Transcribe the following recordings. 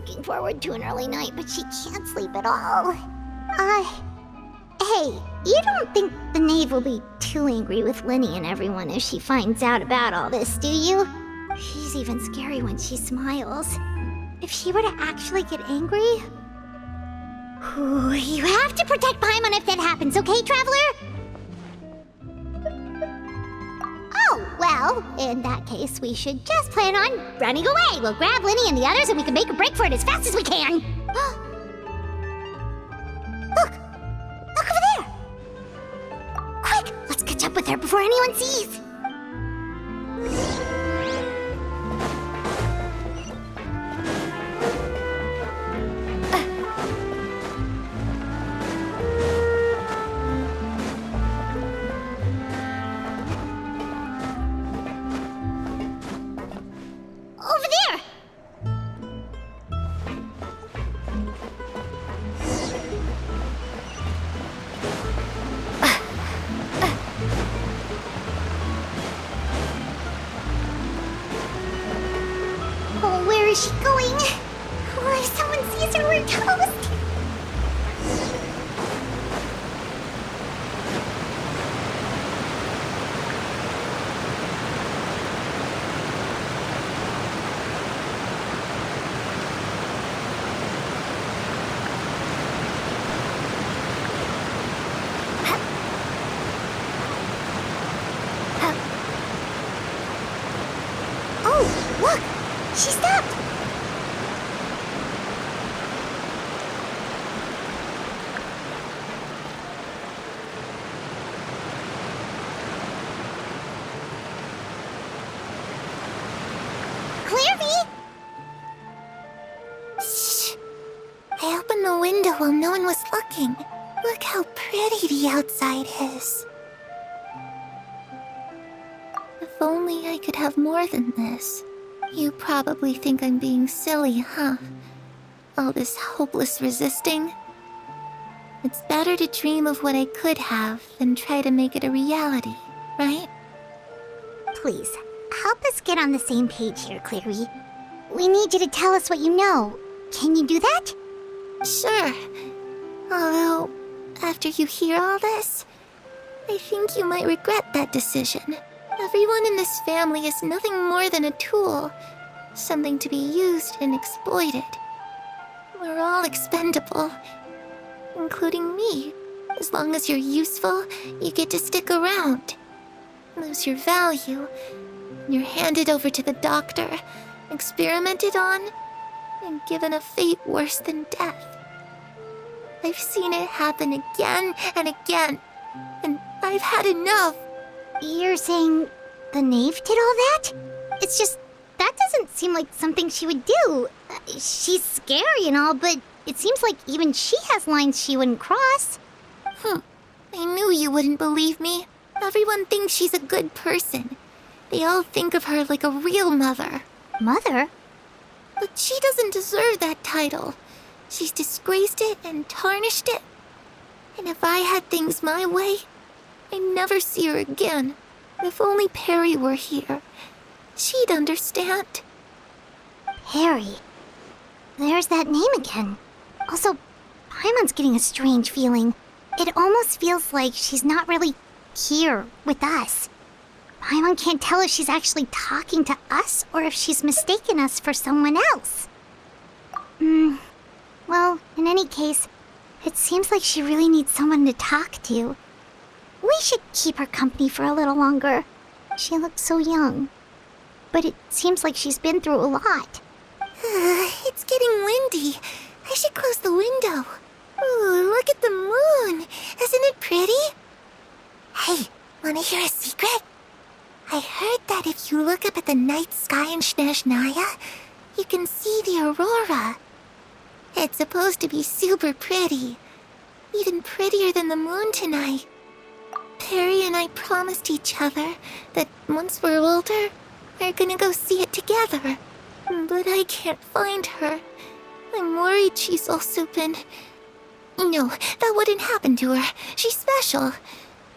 looking forward to an early night, but she can't sleep at all. Hey, you don't think the knave will be too angry with Linny and everyone if she finds out about all this, do you? She's even scary when she smiles. If she were to actually get angry... Ooh, you have to protect Paimon if that happens, okay, Traveler? Oh, well, in that case, we should just plan on running away. We'll grab Linny and the others and we can make a break for it as fast as we can. Look! Look over there! Quick! Let's catch up with her before anyone sees! Over there! Oh, where is she going? Oh, if someone sees her, we're toast! Oh, look! She stopped! Clairvy! Shh! I opened the window while no one was looking. Look how pretty the outside is. If only I could have more than this. You probably think I'm being silly, huh? All this hopeless resisting? It's better to dream of what I could have than try to make it a reality, right? Please, help us get on the same page here, Clary. We need you to tell us what you know. Can you do that? Sure. Although, after you hear all this, I think you might regret that decision. Everyone in this family is nothing more than a tool, something to be used and exploited. We're all expendable, including me. As long as you're useful, you get to stick around. Lose your value, and you're handed over to the doctor, experimented on, and given a fate worse than death. I've seen it happen again and again, and I've had enough. You're saying the knave did all that? It's just, that doesn't seem like something she would do. She's scary and all, but it seems like even she has lines she wouldn't cross. I knew you wouldn't believe me. Everyone thinks she's a good person. They all think of her like a real mother. Mother? But she doesn't deserve that title. She's disgraced it and tarnished it. And if I had things my way, I'd never see her again. If only Perry were here, she'd understand. Perry? There's that name again. Also, Paimon's getting a strange feeling. It almost feels like she's not really here with us. Paimon can't tell if she's actually talking to us or if she's mistaken us for someone else. Well, in any case, it seems like she really needs someone to talk to. We should keep her company for a little longer. She looks so young. But it seems like she's been through a lot. It's getting windy. I should close the window. Ooh, look at the moon. Isn't it pretty? Hey, wanna hear a secret? I heard that if you look up at the night sky in Snezhnaya, you can see the aurora. It's supposed to be super pretty. Even prettier than the moon tonight. Perry and I promised each other that once we're older, we're gonna go see it together. But I can't find her. I'm worried she's also been... No, that wouldn't happen to her. She's special.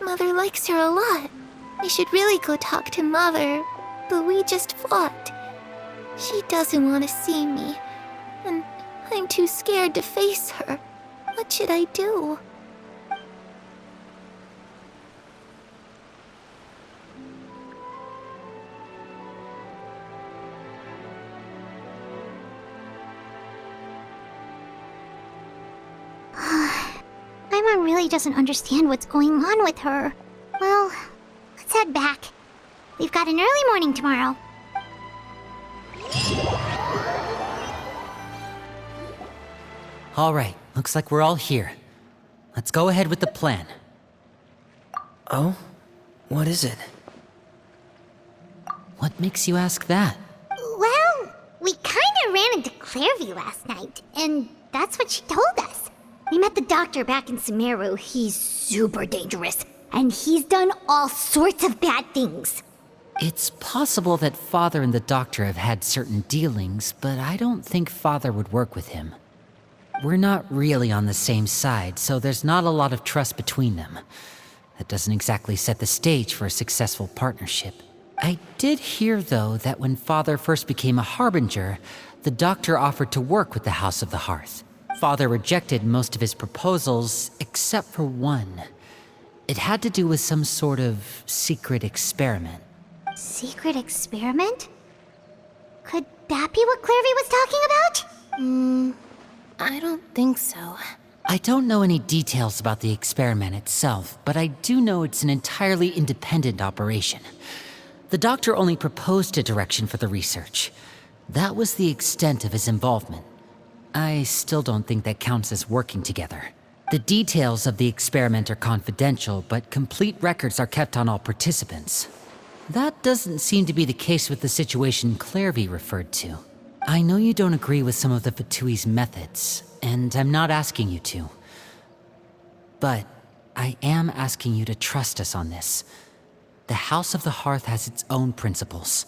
Mother likes her a lot. I should really go talk to Mother, but we just fought. She doesn't want to see me, and I'm too scared to face her. What should I do? Paimon really doesn't understand what's going on with her. Well, let's head back. We've got an early morning tomorrow. All right, looks like we're all here. Let's go ahead with the plan. Oh? What is it? What makes you ask that? Well, we kinda ran into Clairvy last night, and that's what she told us. We met the doctor back in Sumeru. He's super dangerous, and he's done all sorts of bad things. It's possible that Father and the Doctor have had certain dealings, but I don't think Father would work with him. We're not really on the same side, so there's not a lot of trust between them. That doesn't exactly set the stage for a successful partnership. I did hear, though, that when Father first became a Harbinger, the Doctor offered to work with the House of the Hearth. Father rejected most of his proposals, except for one. It had to do with some sort of secret experiment. Secret experiment? Could that be what Clairvy was talking about? I don't think so. I don't know any details about the experiment itself, but I do know it's an entirely independent operation. The Doctor only proposed a direction for the research. That was the extent of his involvement. I still don't think that counts as working together. The details of the experiment are confidential, but complete records are kept on all participants. That doesn't seem to be the case with the situation Clairvy referred to. I know you don't agree with some of the Fatui's methods, and I'm not asking you to. But I am asking you to trust us on this. The House of the Hearth has its own principles.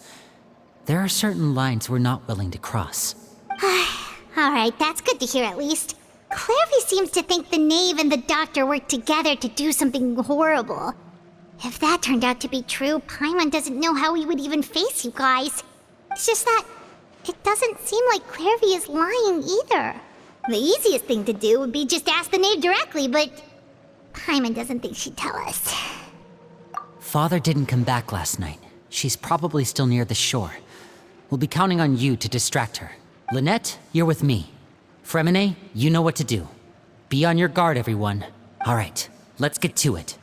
There are certain lines we're not willing to cross. Alright, that's good to hear at least. Clairvy seems to think the Knave and the Doctor worked together to do something horrible. If that turned out to be true, Paimon doesn't know how he would even face you guys. It's just that it doesn't seem like Clairvy is lying either. The easiest thing to do would be just ask the Knave directly, but Paimon doesn't think she'd tell us. Father didn't come back last night. She's probably still near the shore. We'll be counting on you to distract her. Lynette, you're with me. Fremine, you know what to do. Be on your guard, everyone. All right, let's get to it.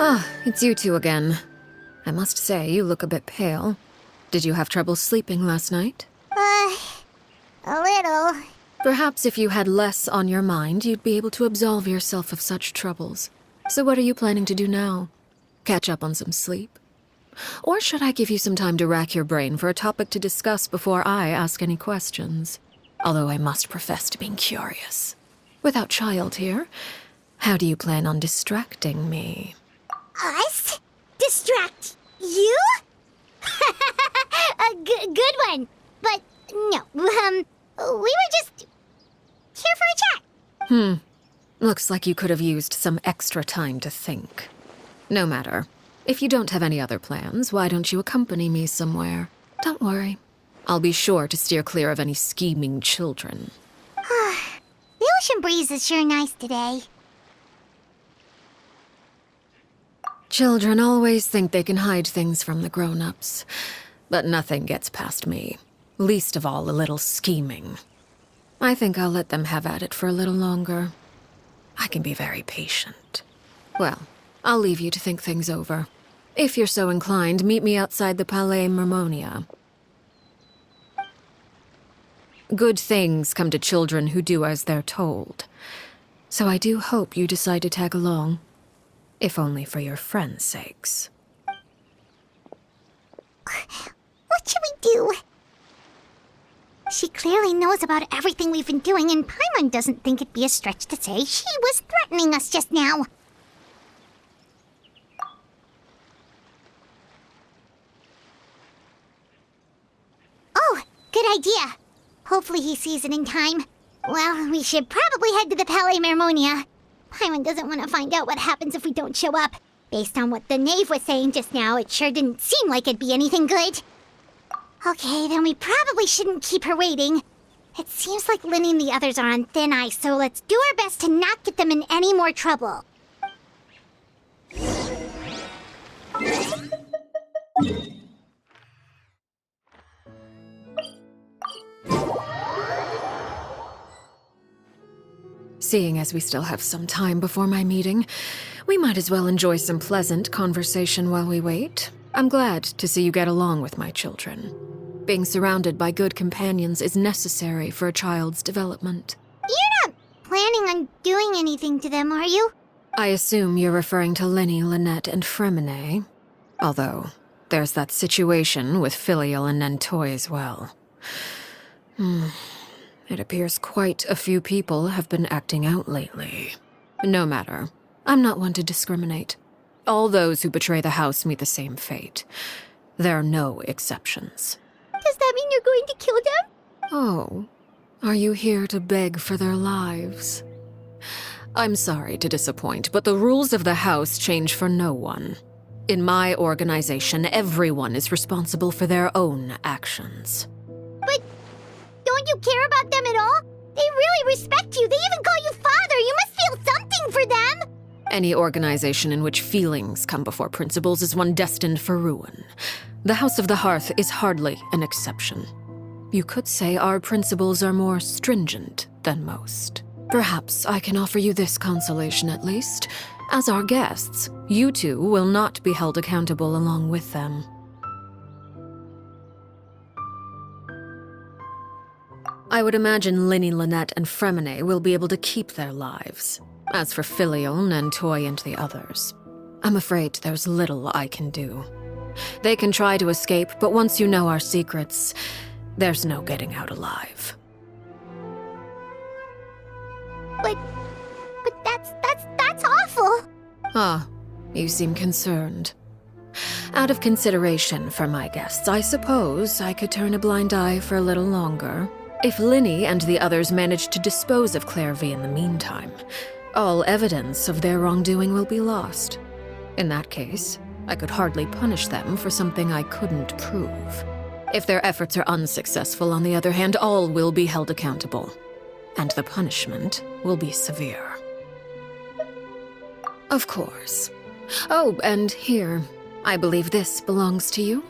Ah, it's you two again. I must say, you look a bit pale. Did you have trouble sleeping last night? A little. Perhaps if you had less on your mind, you'd be able to absolve yourself of such troubles. So what are you planning to do now? Catch up on some sleep? Or should I give you some time to rack your brain for a topic to discuss before I ask any questions? Although I must profess to being curious. Without child here, how do you plan on distracting me? Us? Distract you? Good one. But no, we were just here for a chat. Looks like you could have used some extra time to think. No matter. If you don't have any other plans, why don't you accompany me somewhere? Don't worry. I'll be sure to steer clear of any scheming children. The ocean breeze is sure nice today. Children always think they can hide things from the grown-ups, but nothing gets past me. Least of all a little scheming. I think I'll let them have at it for a little longer. I can be very patient. Well, I'll leave you to think things over. If you're so inclined, meet me outside the Palais Mermonia. Good things come to children who do as they're told. So I do hope you decide to tag along. If only for your friends' sakes. What should we do? She clearly knows about everything we've been doing, and Paimon doesn't think it'd be a stretch to say she was threatening us just now. Oh, good idea. Hopefully he sees it in time. Well, we should probably head to the Palais Mermonia. Paimon doesn't want to find out what happens if we don't show up. Based on what the knave was saying just now, it sure didn't seem like it'd be anything good. Okay, then we probably shouldn't keep her waiting. It seems like Linny and the others are on thin ice, so let's do our best to not get them in any more trouble. Seeing as we still have some time before my meeting, we might as well enjoy some pleasant conversation while we wait. I'm glad to see you get along with my children. Being surrounded by good companions is necessary for a child's development. You're not planning on doing anything to them, are you? I assume you're referring to Linny, Lynette, and Fremine. Although, there's that situation with Filial and Nentoy as well. It appears quite a few people have been acting out lately. No matter. I'm not one to discriminate. All those who betray the house meet the same fate. There are no exceptions. Does that mean you're going to kill them? Oh, are you here to beg for their lives? I'm sorry to disappoint, but the rules of the house change for no one. In my organization, everyone is responsible for their own actions. But don't you care about them at all? They really respect you. They even call you father. You must feel something for them. Any organization in which feelings come before principles is one destined for ruin. The House of the Hearth is hardly an exception. You could say our principles are more stringent than most. Perhaps I can offer you this consolation at least. As our guests, you two will not be held accountable along with them. I would imagine Linny, Lynette, and Fremine will be able to keep their lives. As for Filial, Nentoy, and the others, I'm afraid there's little I can do. They can try to escape, but once you know our secrets, there's no getting out alive. But that's awful. Ah, you seem concerned. Out of consideration for my guests, I suppose I could turn a blind eye for a little longer. If Linny and the others manage to dispose of Clairvy in the meantime, all evidence of their wrongdoing will be lost. In that case, I could hardly punish them for something I couldn't prove. If their efforts are unsuccessful, on the other hand, all will be held accountable. And the punishment will be severe. Of course. Oh, and here, I believe this belongs to you.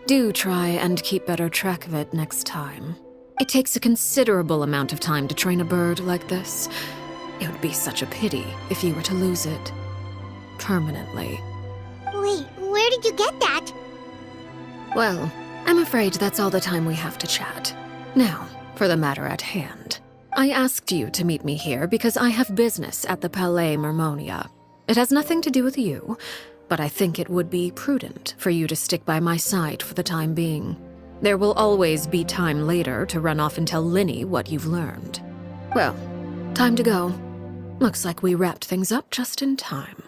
Do try and keep better track of it next time. It takes a considerable amount of time to train a bird like this. It would be such a pity if you were to lose it. Permanently. Wait, where did you get that? Well, I'm afraid that's all the time we have to chat. Now, for the matter at hand. I asked you to meet me here because I have business at the Palais Mermonia. It has nothing to do with you, but I think it would be prudent for you to stick by my side for the time being. There will always be time later to run off and tell Linny what you've learned. Well, time to go. Looks like we wrapped things up just in time.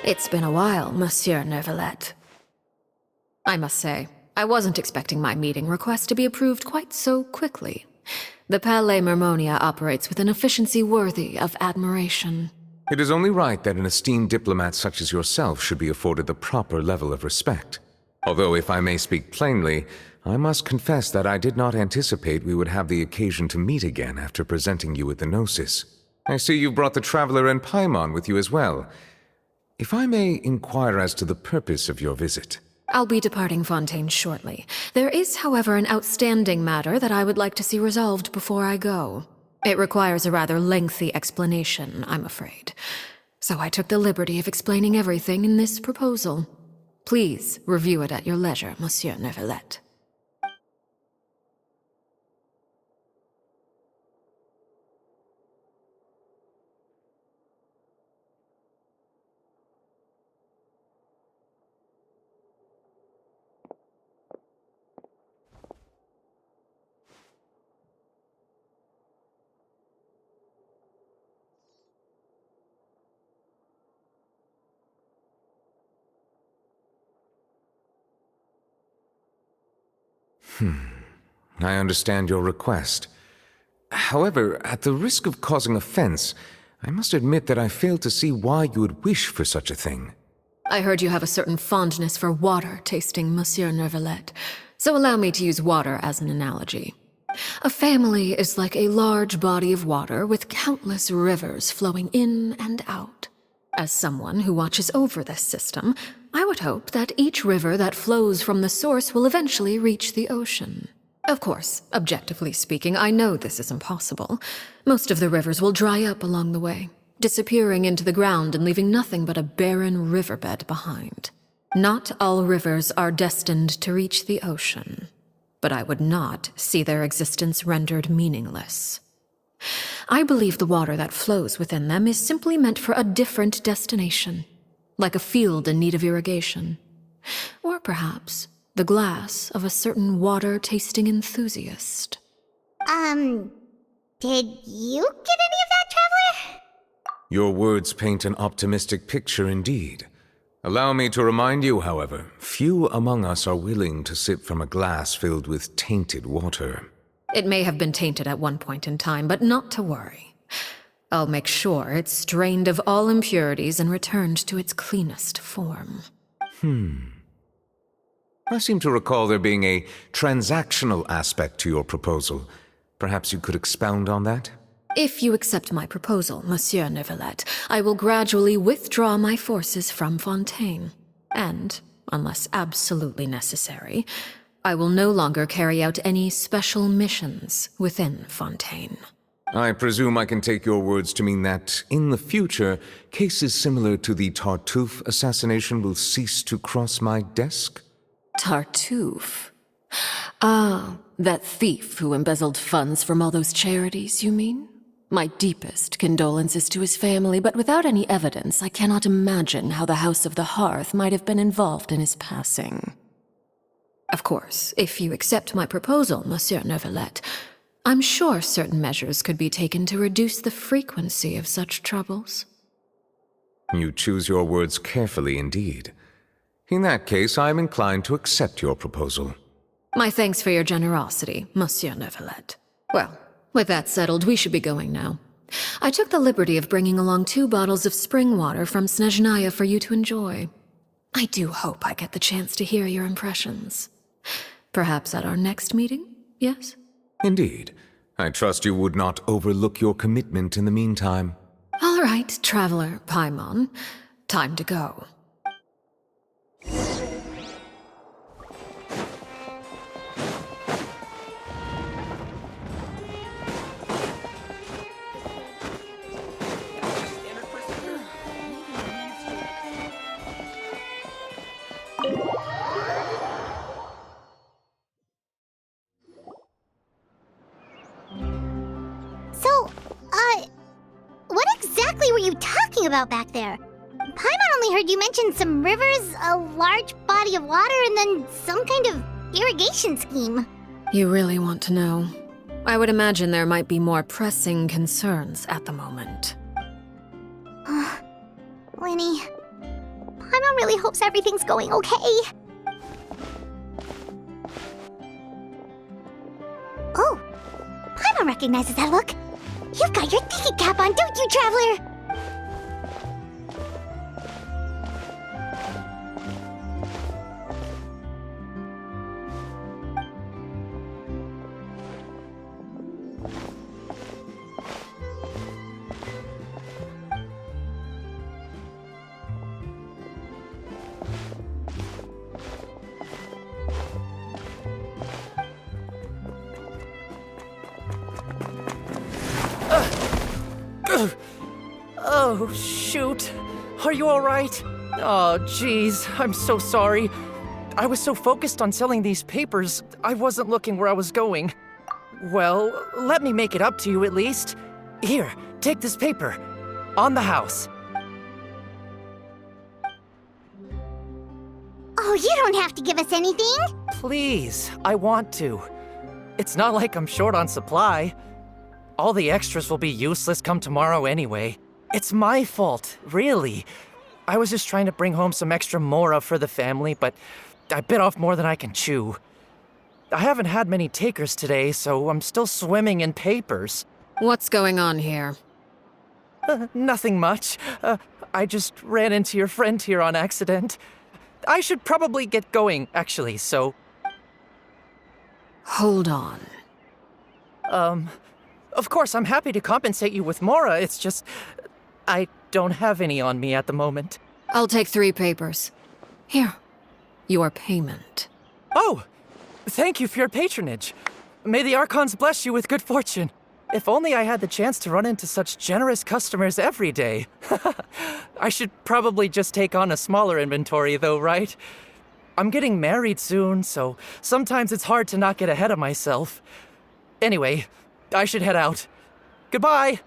It's been a while, Monsieur Neuvillette. I must say, I wasn't expecting my meeting request to be approved quite so quickly. The Palais Mermonia operates with an efficiency worthy of admiration. It is only right that an esteemed diplomat such as yourself should be afforded the proper level of respect. Although, if I may speak plainly, I must confess that I did not anticipate we would have the occasion to meet again after presenting you with the Gnosis. I see you brought the Traveler and Paimon with you as well. If I may inquire as to the purpose of your visit. I'll be departing Fontaine shortly. There is, however, an outstanding matter that I would like to see resolved before I go. It requires a rather lengthy explanation, I'm afraid. So I took the liberty of explaining everything in this proposal. Please review it at your leisure, Monsieur Neuvillette. I understand your request. However, at the risk of causing offense, I must admit that I fail to see why you would wish for such a thing. I heard you have a certain fondness for water tasting, Monsieur Neuvillette, so allow me to use water as an analogy. A family is like a large body of water with countless rivers flowing in and out. As someone who watches over this system, I would hope that each river that flows from the source will eventually reach the ocean. Of course, objectively speaking, I know this is impossible. Most of the rivers will dry up along the way, disappearing into the ground and leaving nothing but a barren riverbed behind. Not all rivers are destined to reach the ocean, but I would not see their existence rendered meaningless. I believe the water that flows within them is simply meant for a different destination, like a field in need of irrigation. Or perhaps the glass of a certain water-tasting enthusiast. Did you get any of that, Traveler? Your words paint an optimistic picture indeed. Allow me to remind you, however, few among us are willing to sip from a glass filled with tainted water. It may have been tainted at one point in time, but not to worry. I'll make sure it's strained of all impurities and returned to its cleanest form. I seem to recall there being a transactional aspect to your proposal. Perhaps you could expound on that? If you accept my proposal, Monsieur Neuvillette, I will gradually withdraw my forces from Fontaine. And, unless absolutely necessary, I will no longer carry out any special missions within Fontaine. I presume I can take your words to mean that, in the future, cases similar to the Tartuffe assassination will cease to cross my desk? Tartuffe? Ah, that thief who embezzled funds from all those charities, you mean? My deepest condolences to his family, but without any evidence, I cannot imagine how the House of the Hearth might have been involved in his passing. Of course, if you accept my proposal, Monsieur Neuvillette, I'm sure certain measures could be taken to reduce the frequency of such troubles. You choose your words carefully indeed. In that case, I am inclined to accept your proposal. My thanks for your generosity, Monsieur Neuvillette. Well, with that settled, we should be going now. I took the liberty of bringing along 2 bottles of spring water from Snezhnaya for you to enjoy. I do hope I get the chance to hear your impressions. Perhaps at our next meeting, yes? Indeed. I trust you would not overlook your commitment in the meantime. All right, Traveler Paimon. Time to go. So, what exactly were you talking about back there? Paimon only heard you mention some rivers, a large body of water, and then some kind of irrigation scheme. You really want to know? I would imagine there might be more pressing concerns at the moment. Winnie, Paimon really hopes everything's going okay. Oh, Paimon recognizes that look. You've got your ticket cap on, don't you, Traveler? Oh, shoot. Are you alright? Oh, jeez, I'm so sorry. I was so focused on selling these papers, I wasn't looking where I was going. Well, let me make it up to you at least. Here, take this paper. On the house. Oh, you don't have to give us anything. Please, I want to. It's not like I'm short on supply. All the extras will be useless come tomorrow anyway. It's my fault, really. I was just trying to bring home some extra mora for the family, but I bit off more than I can chew. I haven't had many takers today, so I'm still swimming in papers. What's going on here? Nothing much. I just ran into your friend here on accident. I should probably get going, actually, so... Hold on. Of course, I'm happy to compensate you with mora, it's just... I don't have any on me at the moment. I'll take 3 papers. Here. Your payment. Oh! Thank you for your patronage. May the Archons bless you with good fortune. If only I had the chance to run into such generous customers every day. I should probably just take on a smaller inventory though, right? I'm getting married soon, so sometimes it's hard to not get ahead of myself. Anyway, I should head out. Goodbye!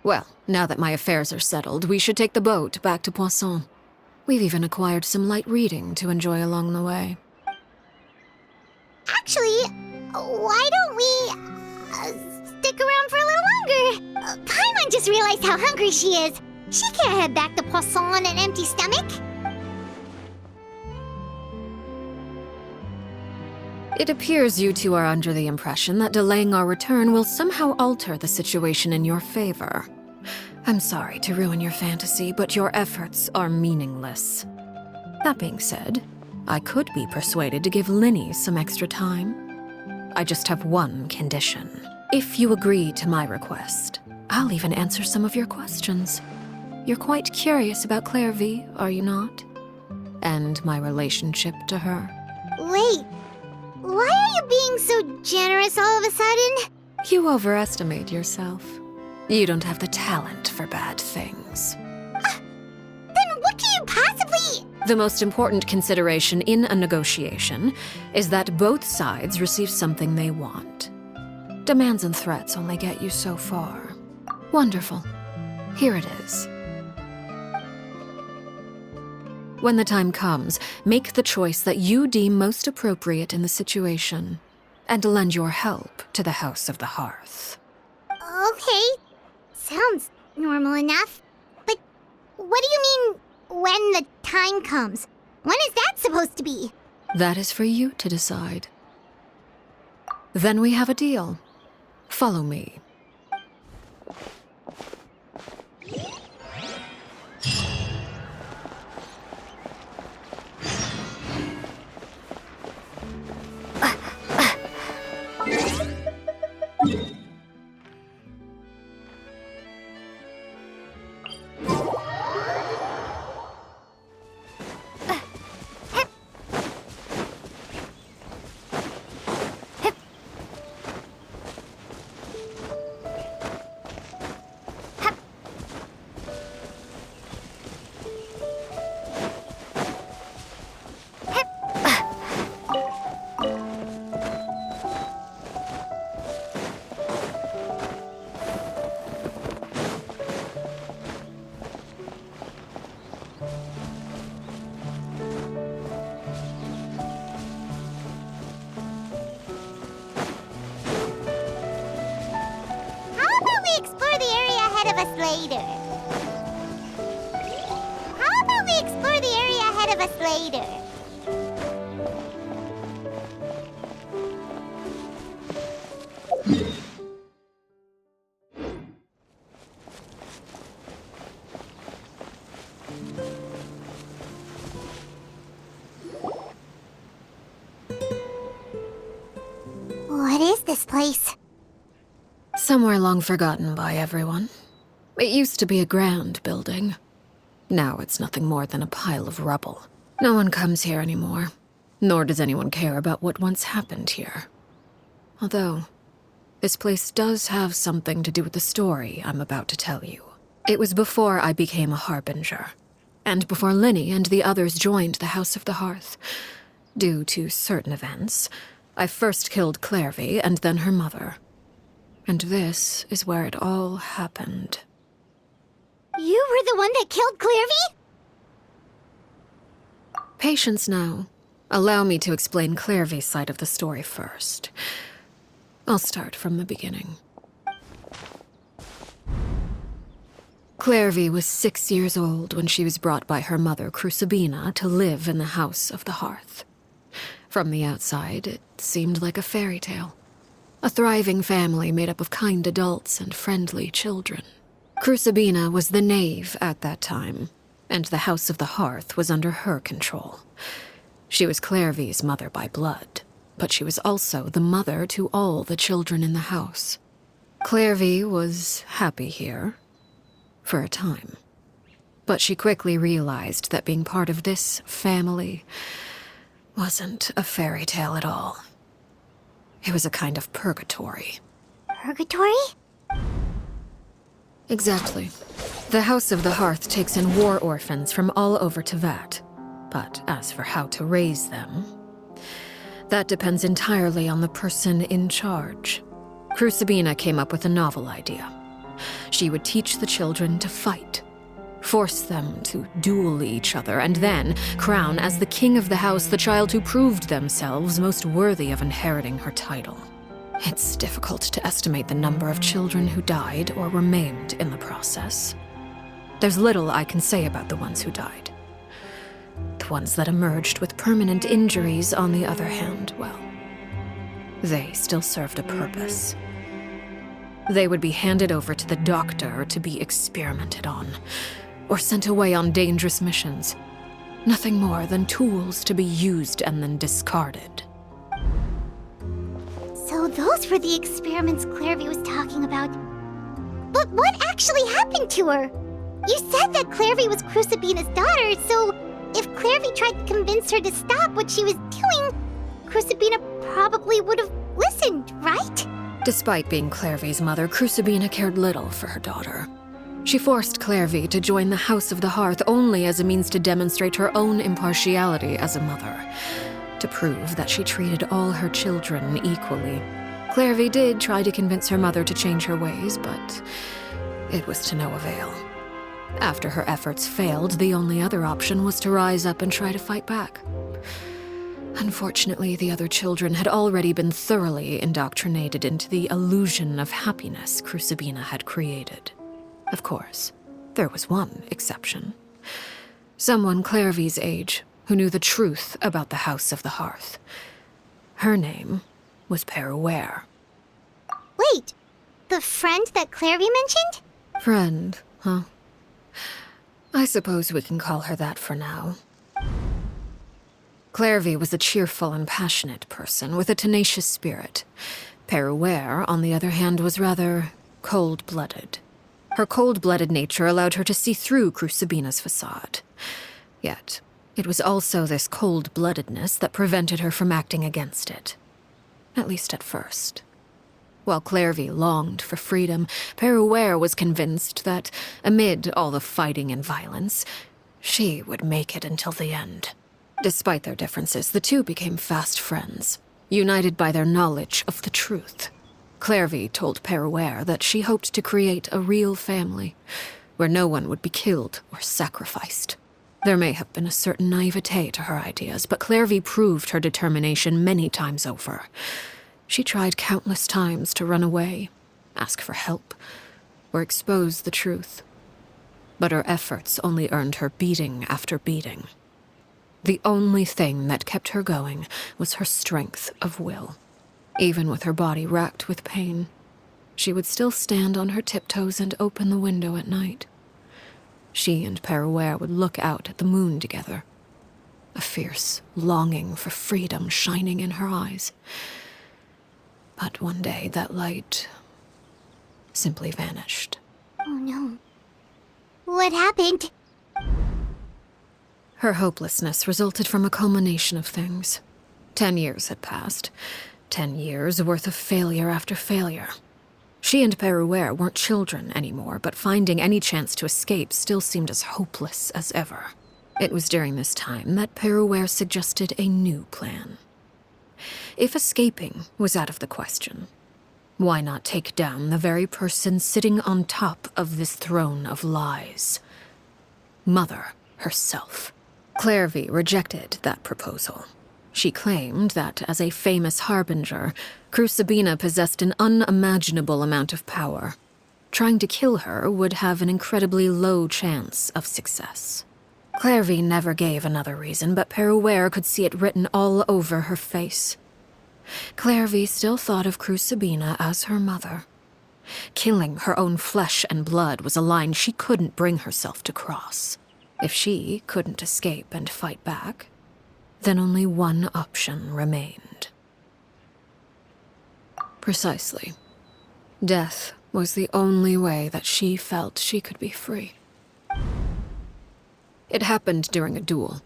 Well, now that my affairs are settled, we should take the boat back to Poisson. We've even acquired some light reading to enjoy along the way. Actually, why don't we stick around for a little longer? Paimon just realized how hungry she is. She can't head back to Poisson on an empty stomach. It appears you two are under the impression that delaying our return will somehow alter the situation in your favor. I'm sorry to ruin your fantasy, but your efforts are meaningless. That being said, I could be persuaded to give Linny some extra time. I just have one condition. If you agree to my request, I'll even answer some of your questions. You're quite curious about Clairvy, are you not? And my relationship to her. Wait, why are you being so generous all of a sudden? You overestimate yourself. You don't have the talent for bad things. Then what can you possibly... The most important consideration in a negotiation is that both sides receive something they want. Demands and threats only get you so far. Wonderful. Here it is. When the time comes, make the choice that you deem most appropriate in the situation, and lend your help to the House of the Hearth. Okay, sounds normal enough. But what do you mean, when the time comes? When is that supposed to be? That is for you to decide. Then we have a deal. Follow me. How about we explore the area ahead of us later? us later. What is this place? Somewhere long forgotten by everyone. It used to be a grand building. Now it's nothing more than a pile of rubble. No one comes here anymore, nor does anyone care about what once happened here. Although, this place does have something to do with the story I'm about to tell you. It was before I became a harbinger, and before Linny and the others joined the House of the Hearth. Due to certain events, I first killed Clairvy and then her mother. And this is where it all happened. You were the one that killed Clairvy? Patience now. Allow me to explain Clairvy's side of the story first. I'll start from the beginning. Clairvy was 6 years old when she was brought by her mother, Crucibina, to live in the House of the Hearth. From the outside, it seemed like a fairy tale. A thriving family made up of kind adults and friendly children. Crucibina was the knave at that time, and the House of the Hearth was under her control. She was Clairvy's mother by blood, but she was also the mother to all the children in the house. Clairvy was happy here, for a time. But she quickly realized that being part of this family wasn't a fairy tale at all. It was a kind of purgatory. Purgatory? Exactly. The House of the Hearth takes in war orphans from all over Tevat. But as for how to raise them, that depends entirely on the person in charge. Crucibina came up with a novel idea. She would teach the children to fight, force them to duel each other, and then crown as the king of the house the child who proved themselves most worthy of inheriting her title. It's difficult to estimate the number of children who died or were maimed in the process. There's little I can say about the ones who died. The ones that emerged with permanent injuries, on the other hand, well, they still served a purpose. They would be handed over to the doctor to be experimented on, or sent away on dangerous missions. Nothing more than tools to be used and then discarded. So those were the experiments Clairvy was talking about. But what actually happened to her? You said that Clairvy was Crucibina's daughter, so if Clairvy tried to convince her to stop what she was doing, Crucibina probably would have listened, right? Despite being Clairvy's mother, Crucibina cared little for her daughter. She forced Clairvy to join the House of the Hearth only as a means to demonstrate her own impartiality as a mother, to prove that she treated all her children equally. Clairvy did try to convince her mother to change her ways, but it was to no avail. After her efforts failed, the only other option was to rise up and try to fight back. Unfortunately, the other children had already been thoroughly indoctrinated into the illusion of happiness Crucibina had created. Of course, there was one exception. Someone Clairvy's age who knew the truth about the House of the Hearth. Her name was Peruere. Wait, the friend that Clairvy mentioned? Friend, huh? I suppose we can call her that for now. Clairvy was a cheerful and passionate person with a tenacious spirit. Peruere, on the other hand, was rather cold-blooded. Her cold-blooded nature allowed her to see through Crucibina's facade. Yet, it was also this cold-bloodedness that prevented her from acting against it. At least at first. While Clairvy longed for freedom, Peruere was convinced that, amid all the fighting and violence, she would make it until the end. Despite their differences, the two became fast friends, united by their knowledge of the truth. Clairvy told Peruere that she hoped to create a real family, where no one would be killed or sacrificed. There may have been a certain naivete to her ideas, but Clairvy proved her determination many times over. She tried countless times to run away, ask for help, or expose the truth. But her efforts only earned her beating after beating. The only thing that kept her going was her strength of will. Even with her body racked with pain, she would still stand on her tiptoes and open the window at night. She and Perouer would look out at the moon together, a fierce longing for freedom shining in her eyes. But one day that light simply vanished. Oh no. What happened? Her hopelessness resulted from a culmination of things. 10 years had passed. 10 years worth of failure after failure. She and Perouer weren't children anymore, but finding any chance to escape still seemed as hopeless as ever. It was during this time that Perouer suggested a new plan. If escaping was out of the question, why not take down the very person sitting on top of this throne of lies? Mother herself. Clairvy rejected that proposal. She claimed that, as a famous harbinger, Crucibina possessed an unimaginable amount of power. Trying to kill her would have an incredibly low chance of success. Clairvy never gave another reason, but Perouer could see it written all over her face. Clairvy still thought of Crucibina as her mother. Killing her own flesh and blood was a line she couldn't bring herself to cross. If she couldn't escape and fight back, then only one option remained. Precisely. Death was the only way that she felt she could be free. It happened during a duel.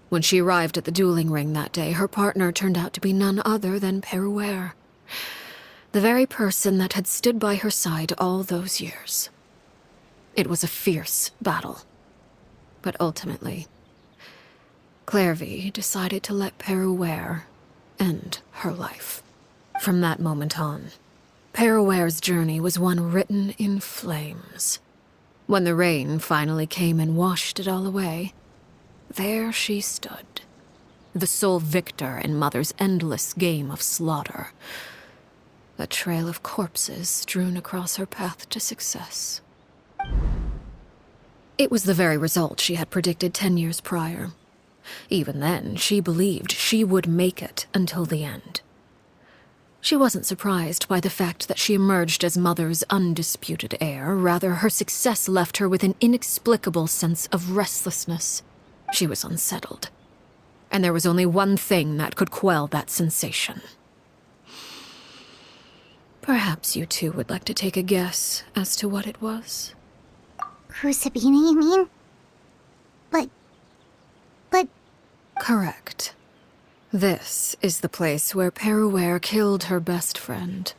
When she arrived at the dueling ring that day, her partner turned out to be none other than Perouer, the very person that had stood by her side all those years. It was a fierce battle. But ultimately, Clairvy decided to let Perouer end her life. From that moment on, Perouer's journey was one written in flames. When the rain finally came and washed it all away, there she stood, the sole victor in Mother's endless game of slaughter. A trail of corpses strewn across her path to success. It was the very result she had predicted 10 years prior. Even then, she believed she would make it until the end. She wasn't surprised by the fact that she emerged as Mother's undisputed heir. Rather, her success left her with an inexplicable sense of restlessness. She was unsettled. And there was only one thing that could quell that sensation. Perhaps you two would like to take a guess as to what it was? Crucibina, you mean? But... Correct. This is the place where Perouer killed her best friend.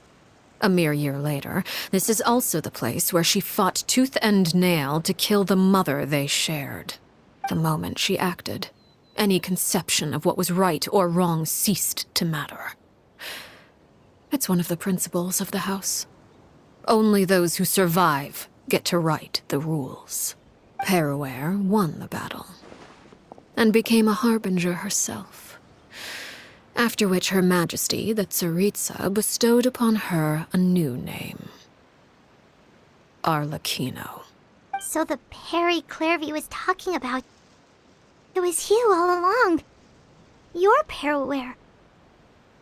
A mere year later, this is also the place where she fought tooth and nail to kill the mother they shared. The moment she acted, any conception of what was right or wrong ceased to matter. It's one of the principles of the house. Only those who survive get to write the rules. Perouer won the battle, and became a harbinger herself. After which Her Majesty, the Tsaritsa, bestowed upon her a new name. Arlecchino. So the Perry Clairvy was talking about... It was you all along. You're Perouer.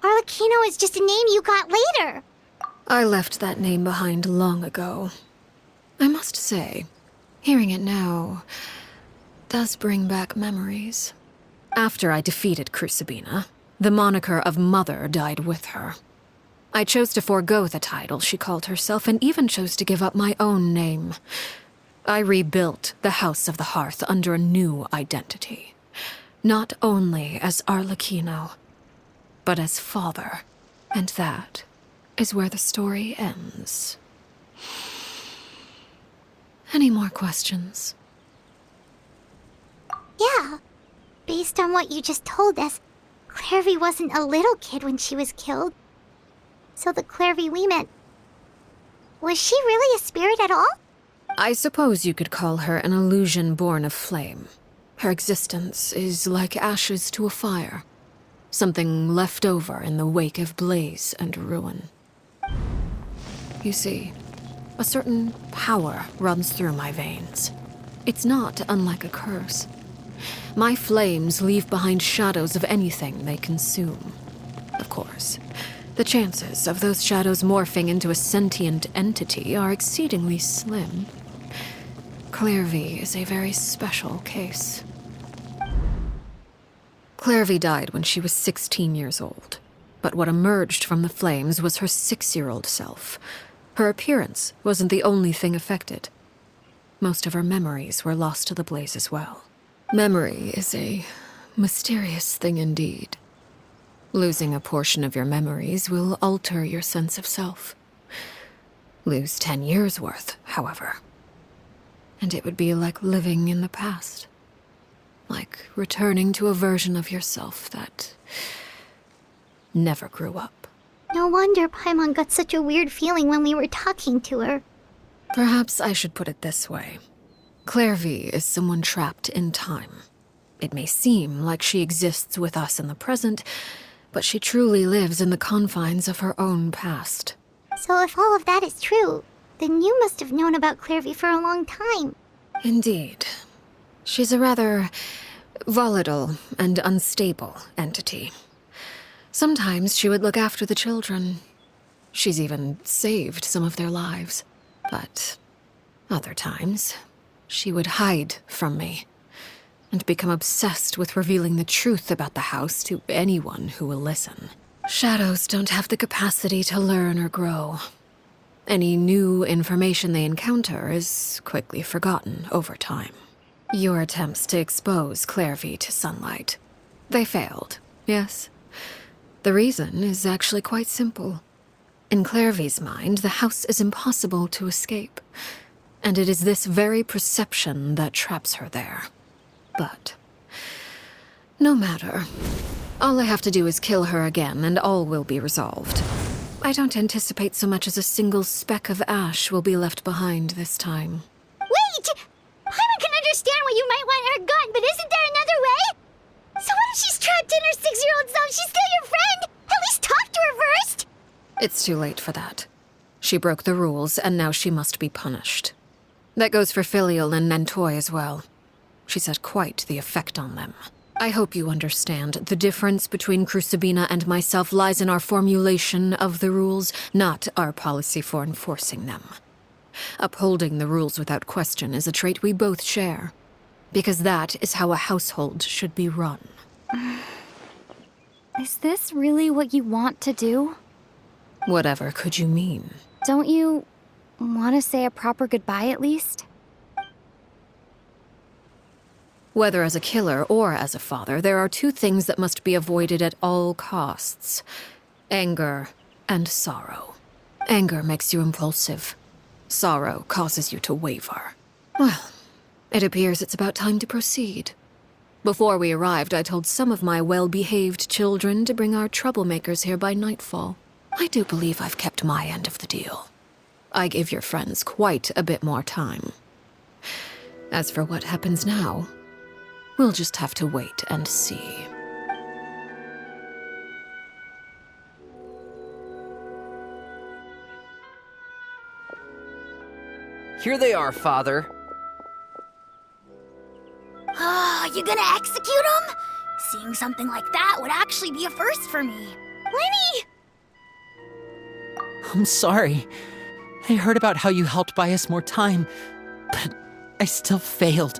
Arlecchino is just a name you got later. I left that name behind long ago. I must say, hearing it now does bring back memories. After I defeated Crucibina, the moniker of Mother died with her. I chose to forego the title she called herself, and even chose to give up my own name. I rebuilt the House of the Hearth under a new identity. Not only as Arlecchino, but as father. And that is where the story ends. Any more questions? Yeah. Based on what you just told us, Clairvy wasn't a little kid when she was killed. So the Clairvy we met... Was she really a spirit at all? I suppose you could call her an illusion born of flame. Her existence is like ashes to a fire. Something left over in the wake of blaze and ruin. You see, a certain power runs through my veins. It's not unlike a curse. My flames leave behind shadows of anything they consume. Of course, the chances of those shadows morphing into a sentient entity are exceedingly slim. Clairvy is a very special case. Clairvy died when she was 16 years old, but what emerged from the flames was her 6-year-old self. Her appearance wasn't the only thing affected. Most of her memories were lost to the blaze as well. Memory is a mysterious thing indeed. Losing a portion of your memories will alter your sense of self. Lose 10 years' worth, however, and it would be like living in the past. Like returning to a version of yourself that never grew up. No wonder Paimon got such a weird feeling when we were talking to her. Perhaps I should put it this way. Clairvy is someone trapped in time. It may seem like she exists with us in the present, but she truly lives in the confines of her own past. So if all of that is true, then you must have known about Clairvy for a long time. Indeed. She's a rather volatile and unstable entity. Sometimes she would look after the children. She's even saved some of their lives. But other times, she would hide from me and become obsessed with revealing the truth about the house to anyone who will listen. Shadows don't have the capacity to learn or grow. Any new information they encounter is quickly forgotten over time. Your attempts to expose Clairvy to sunlight. They failed, yes. The reason is actually quite simple. In Clairvy's mind, the house is impossible to escape, and it is this very perception that traps her there. But no matter. All I have to do is kill her again, and all will be resolved. I don't anticipate so much as a single speck of ash will be left behind this time. Wait! Paimon can understand why you might want her gone, but isn't there another way? So what if she's trapped in her 6-year-old self? She's still your friend! At least talk to her first! It's too late for that. She broke the rules, and now she must be punished. That goes for Filial and Nantoy as well. She's had quite the effect on them. I hope you understand. The difference between Crucibina and myself lies in our formulation of the rules, not our policy for enforcing them. Upholding the rules without question is a trait we both share, because that is how a household should be run. Is this really what you want to do? Whatever could you mean? Don't you want to say a proper goodbye at least? Whether as a killer or as a father, there are two things that must be avoided at all costs: anger and sorrow. Anger makes you impulsive. Sorrow causes you to waver. Well, it appears it's about time to proceed. Before we arrived, I told some of my well-behaved children to bring our troublemakers here by nightfall. I do believe I've kept my end of the deal. I gave your friends quite a bit more time. As for what happens now, we'll just have to wait and see. Here they are, Father. You gonna execute him? Seeing something like that would actually be a first for me. Lenny! I'm sorry. I heard about how you helped buy us more time, but I still failed.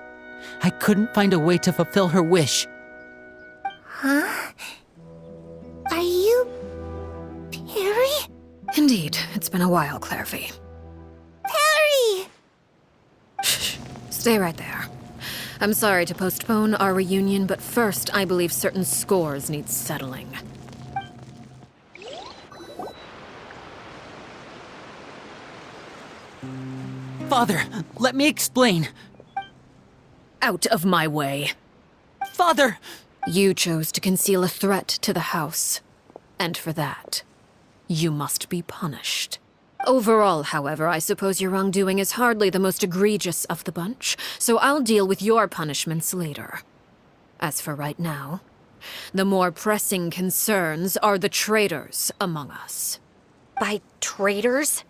I couldn't find a way to fulfill her wish. Huh? Are you... Perry? Indeed, it's been a while, Clairvy. Perry! Shh, stay right there. I'm sorry to postpone our reunion, but first I believe certain scores need settling. Father, let me explain. Out of my way. Father! You chose to conceal a threat to the house, and for that, you must be punished. Overall, however, I suppose your wrongdoing is hardly the most egregious of the bunch, so I'll deal with your punishments later. As for right now, the more pressing concerns are the traitors among us. By traitors?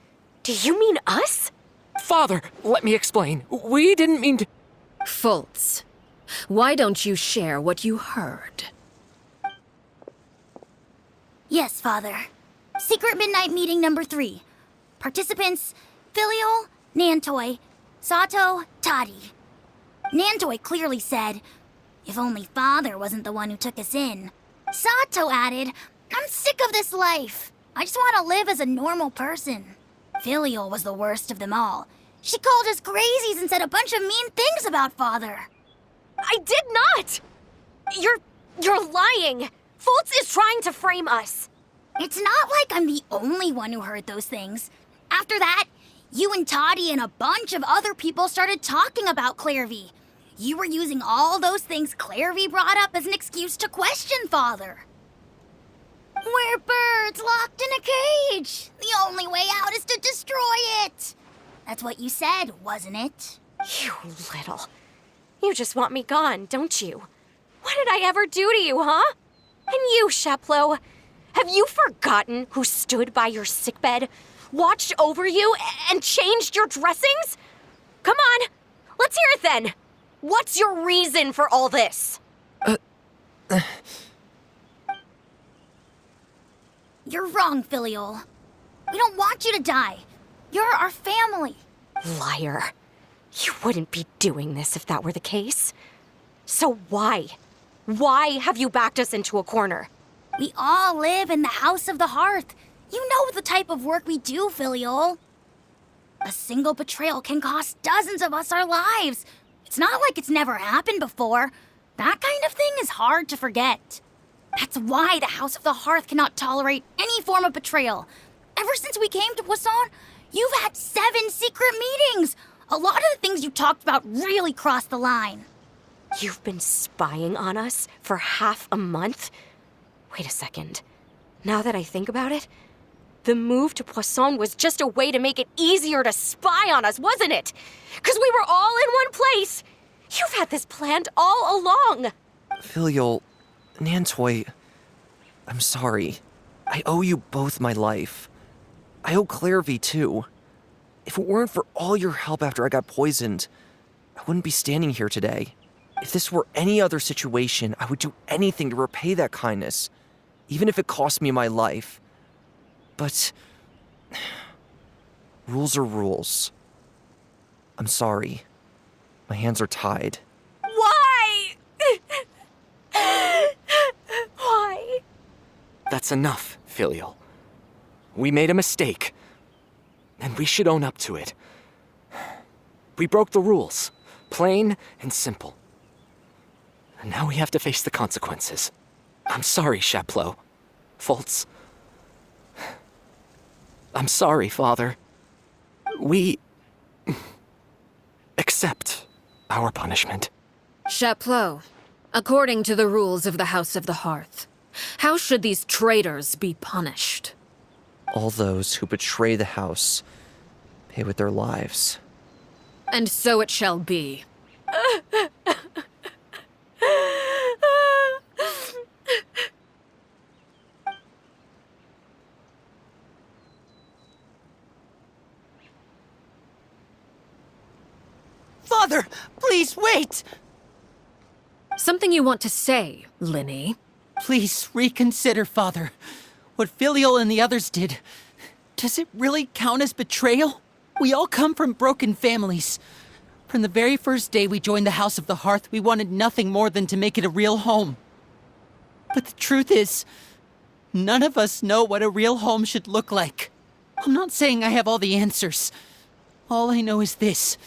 Do you mean us? Father, let me explain. We didn't mean to... Fultz. Why don't you share what you heard? Yes, Father. Secret Midnight Meeting number 3. Participants, Filial, Nantoi, Sato, Toddy. Nantoi clearly said, if only Father wasn't the one who took us in. Sato added, I'm sick of this life. I just want to live as a normal person. Filial was the worst of them all. She called us crazies and said a bunch of mean things about Father. I did not! You're lying! Fultz is trying to frame us. It's not like I'm the only one who heard those things. After that, you and Toddy and a bunch of other people started talking about Clairvy. You were using all those things Clairvy brought up as an excuse to question Father. We're birds locked in a cage. The only way out is to destroy it. That's what you said, wasn't it? You little... You just want me gone, don't you? What did I ever do to you, huh? And you, Sheplo, have you forgotten who stood by your sickbed, watched over you, and changed your dressings? Come on, let's hear it then. What's your reason for all this? You're wrong, Filial. We don't want you to die. You're our family. Liar. You wouldn't be doing this if that were the case. So why? Why have you backed us into a corner? We all live in the House of the Hearth. You know the type of work we do, Filial. A single betrayal can cost dozens of us our lives. It's not like it's never happened before. That kind of thing is hard to forget. That's why the House of the Hearth cannot tolerate any form of betrayal. Ever since we came to Poisson, you've had 7 secret meetings. A lot of the things you talked about really crossed the line. You've been spying on us for half a month? Wait a second. Now that I think about it, the move to Poisson was just a way to make it easier to spy on us, wasn't it? Because we were all in one place. You've had this planned all along. Filial, Nantoi, I'm sorry. I owe you both my life. I owe Clairvy too. If it weren't for all your help after I got poisoned, I wouldn't be standing here today. If this were any other situation, I would do anything to repay that kindness, even if it cost me my life. But rules are rules. I'm sorry. My hands are tied. Why? Why? That's enough, Filial. We made a mistake, and we should own up to it. We broke the rules, plain and simple. And now we have to face the consequences. I'm sorry, Chapleau. Fultz. I'm sorry, Father. We accept our punishment. Chapleau, according to the rules of the House of the Hearth, how should these traitors be punished? All those who betray the house pay with their lives. And so it shall be. Father, please wait! Something you want to say, Linny? Please reconsider, Father. What Filial and the others did, does it really count as betrayal? We all come from broken families. From the very first day we joined the House of the Hearth, we wanted nothing more than to make it a real home. But the truth is, none of us know what a real home should look like. I'm not saying I have all the answers. All I know is this.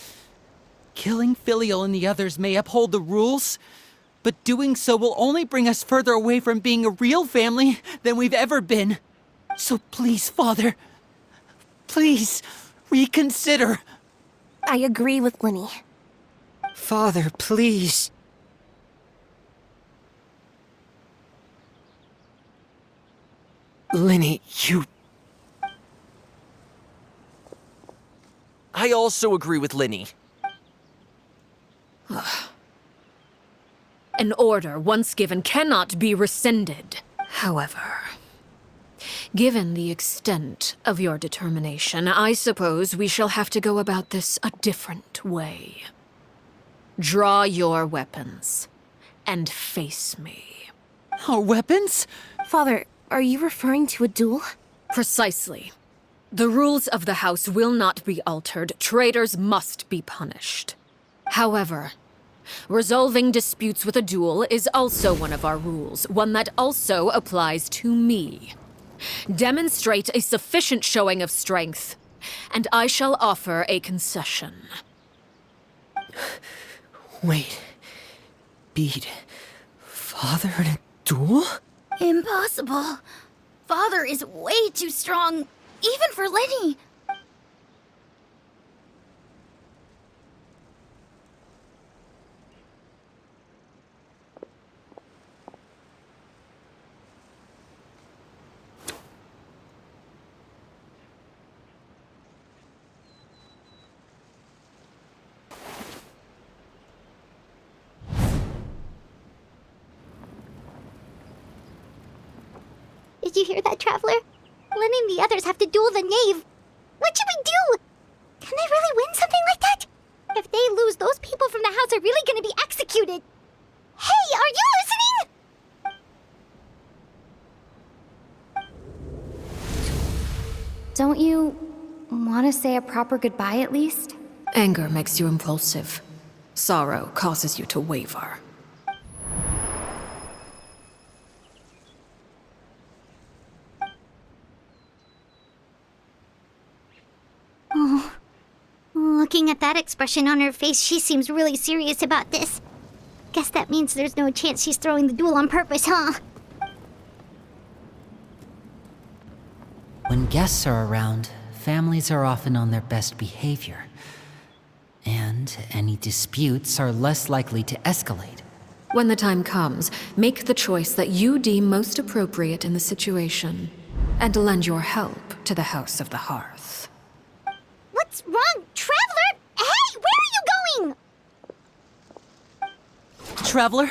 Killing Filial and the others may uphold the rules, but doing so will only bring us further away from being a real family than we've ever been. So please, Father, please reconsider. I agree with Linny. Father, please. Linny, you... I also agree with Linny. An order once given cannot be rescinded. However, given the extent of your determination, I suppose we shall have to go about this a different way. Draw your weapons and face me. Our weapons? Father, are you referring to a duel? Precisely. The rules of the house will not be altered. Traitors must be punished. However, resolving disputes with a duel is also one of our rules, one that also applies to me. Demonstrate a sufficient showing of strength, and I shall offer a concession. Wait. Beat Father in a duel? Impossible. Father is way too strong, even for Lenny. Did you hear that, Traveler? Lenny and the others have to duel the knave. What should we do? Can they really win something like that? If they lose, those people from the house are really gonna be executed. Hey, are you listening? Don't you want to say a proper goodbye at least? Anger makes you impulsive. Sorrow causes you to waver. Looking at that expression on her face, she seems really serious about this. Guess that means there's no chance she's throwing the duel on purpose, huh? When guests are around, families are often on their best behavior. And any disputes are less likely to escalate. When the time comes, make the choice that you deem most appropriate in the situation, and lend your help to the House of the Hearth. What's wrong, Traveler? Hey, where are you going? Traveler?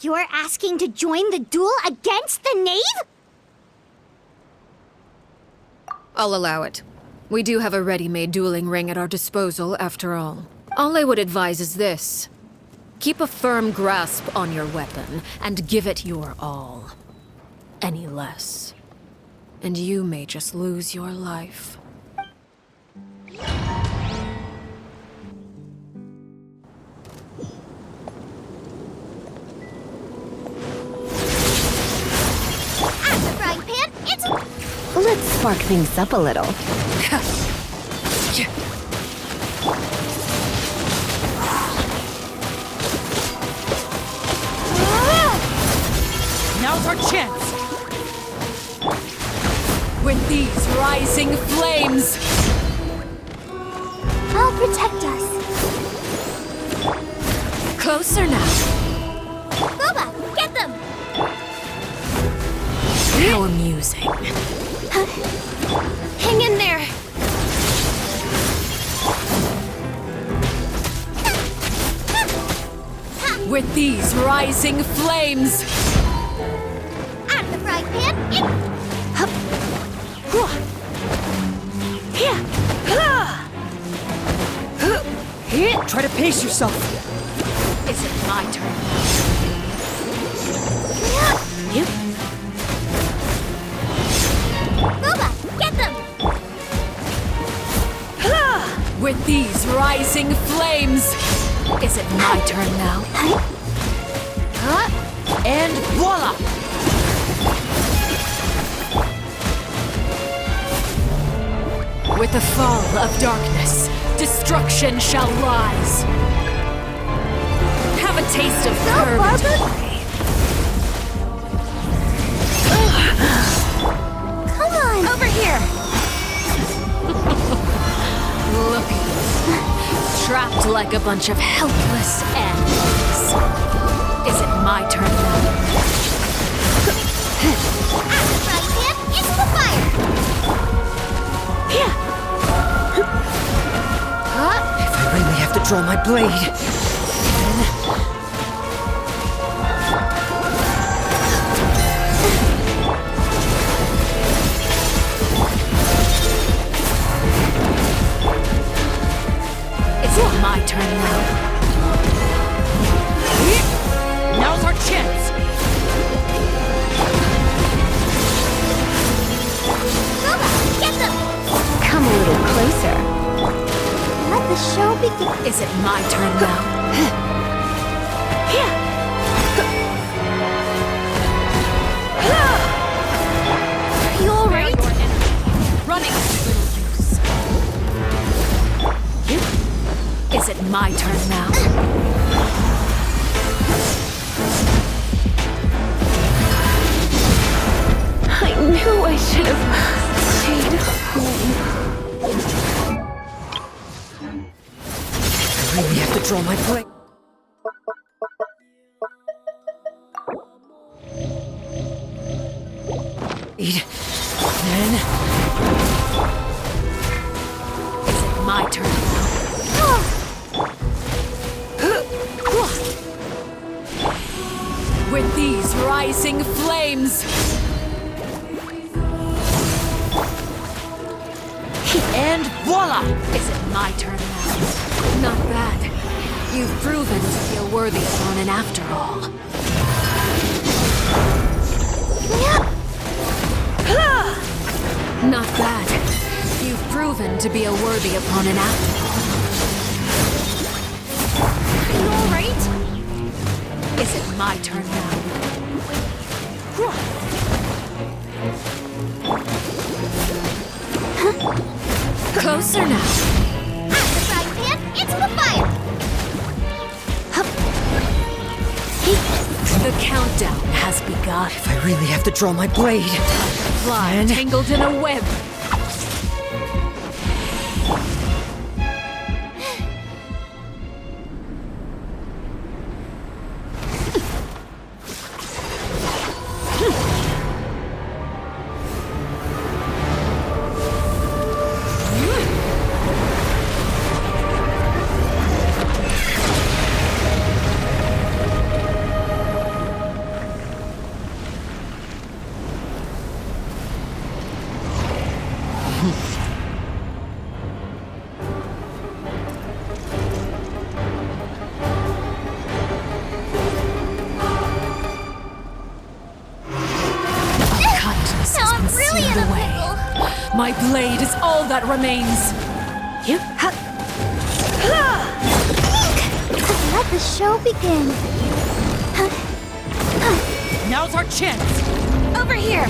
You're asking to join the duel against the knave? I'll allow it. We do have a ready-made dueling ring at our disposal, after all. All I would advise is this. Keep a firm grasp on your weapon, and give it your all. Any less, and you may just lose your life. At the frying pan, it's... Let's spark things up a little. Now's our chance! With these rising flames! I'll protect us. Closer now. Boba, get them! How amusing. Hang in there! With these rising flames! At the frying pan, Try to pace yourself. Is it my turn? Boba, get them! With these rising flames! Is it my turn now? And voila! With the fall of darkness, destruction shall rise. Have a taste of purgatory. Come on! Over here! Look at you. Trapped like a bunch of helpless animals. Is it my turn now? At the frying pan, into the fire! If I really have to draw my blade, then... My turn now. Now's our chance! Get them! Come a little closer. Let the show begin. Is it my turn now? Are you alright? Running is little use. Is it my turn now? I knew I should have stayed home. I really have to draw my blade. Then... Is it my turn now? With these rising flames! And voila! Is it my turn now? Not bad. You've proven to be a worthy opponent after all. Not bad. You've proven to be a worthy opponent after all. Are you alright? Is it my turn now? Closer now. Out the frying pan, into the fire! The countdown has begun. If I really have to draw my blade. Fly tangled in a web. My blade is all that remains. Let the show begin. Now's our chance! Over here!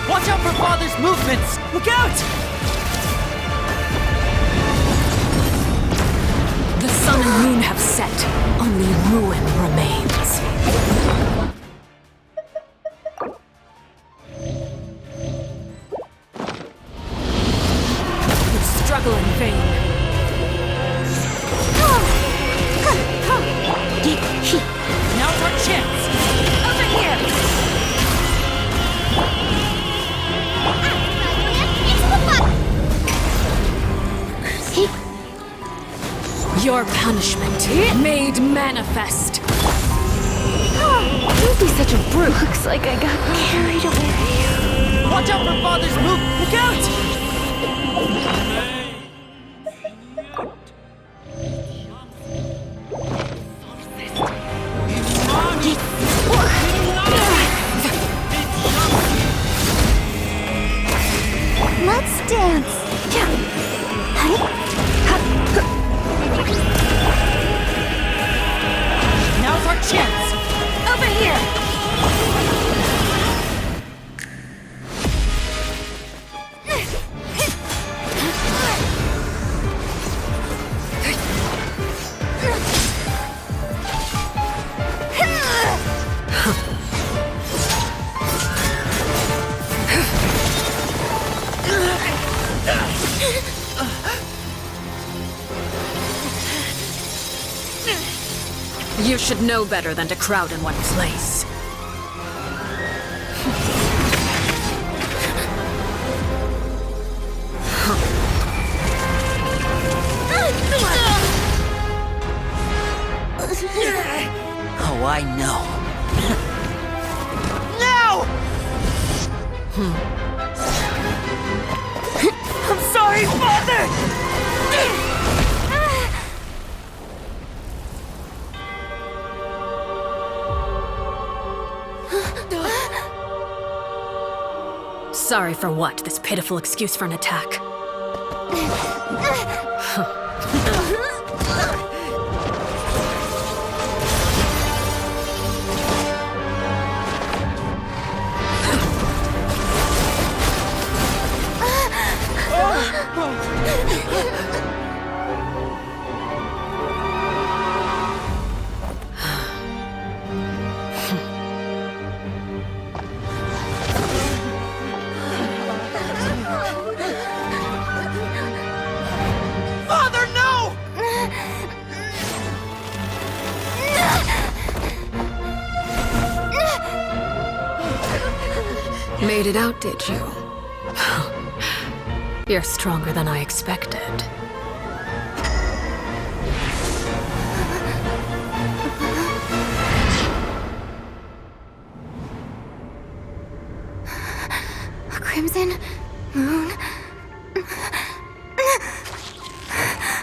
Watch out for Father's movements! Look out! The sun and moon have set. Only ruin remains. You struggle in vain. Now's our chance! Over here! Your punishment made manifest. Don't be such a brute. Looks like I got carried away. Watch out for Father's move! Look out! Let's dance. Now's our chance! Over here! You should know better than to crowd in one place. I know. No! I'm sorry, Father! Sorry for what? This pitiful excuse for an attack. Father, no! Made it out, did you? You're stronger than I expected. A crimson moon.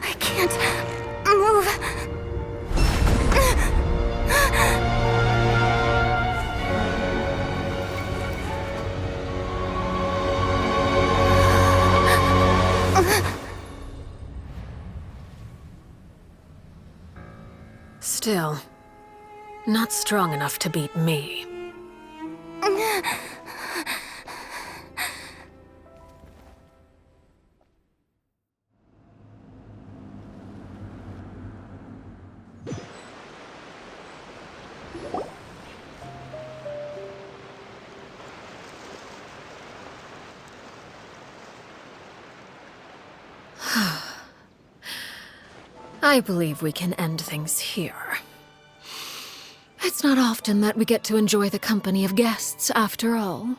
I can't move. Still, not strong enough to beat me. I believe we can end things here. It's not often that we get to enjoy the company of guests, after all.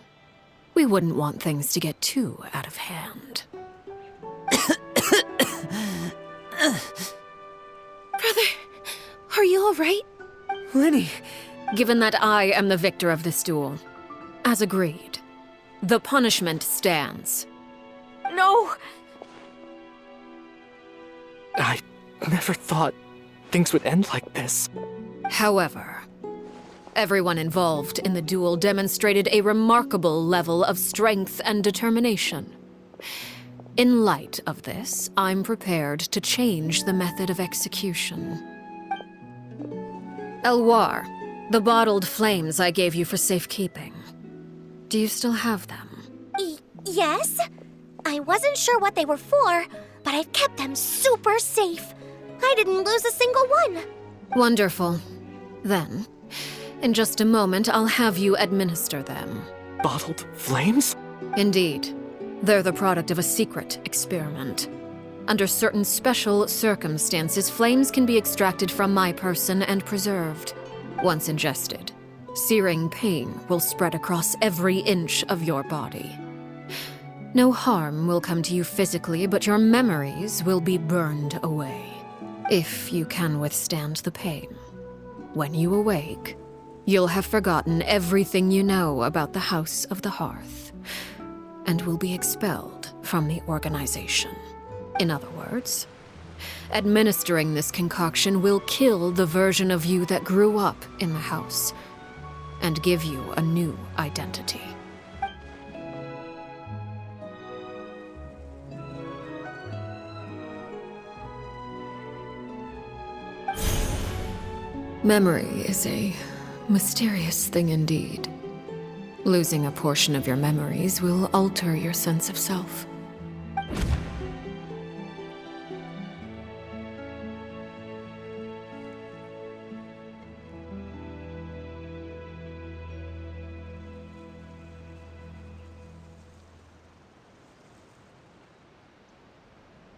We wouldn't want things to get too out of hand. Brother, are you alright? Lenny. Given that I am the victor of this duel, as agreed, the punishment stands. No! I never thought things would end like this. However, everyone involved in the duel demonstrated a remarkable level of strength and determination. In light of this, I'm prepared to change the method of execution. Elwar, the bottled flames I gave you for safekeeping. Do you still have them? Yes? I wasn't sure what they were for, but I've kept them super safe. I didn't lose a single one. Wonderful. Then, in just a moment, I'll have you administer them. Bottled flames? Indeed. They're the product of a secret experiment. Under certain special circumstances, flames can be extracted from my person and preserved. Once ingested, searing pain will spread across every inch of your body. No harm will come to you physically, but your memories will be burned away. If you can withstand the pain. When you awake, you'll have forgotten everything you know about the House of the Hearth, and will be expelled from the organization. In other words, administering this concoction will kill the version of you that grew up in the house, and give you a new identity. Memory is a mysterious thing indeed. Losing a portion of your memories will alter your sense of self.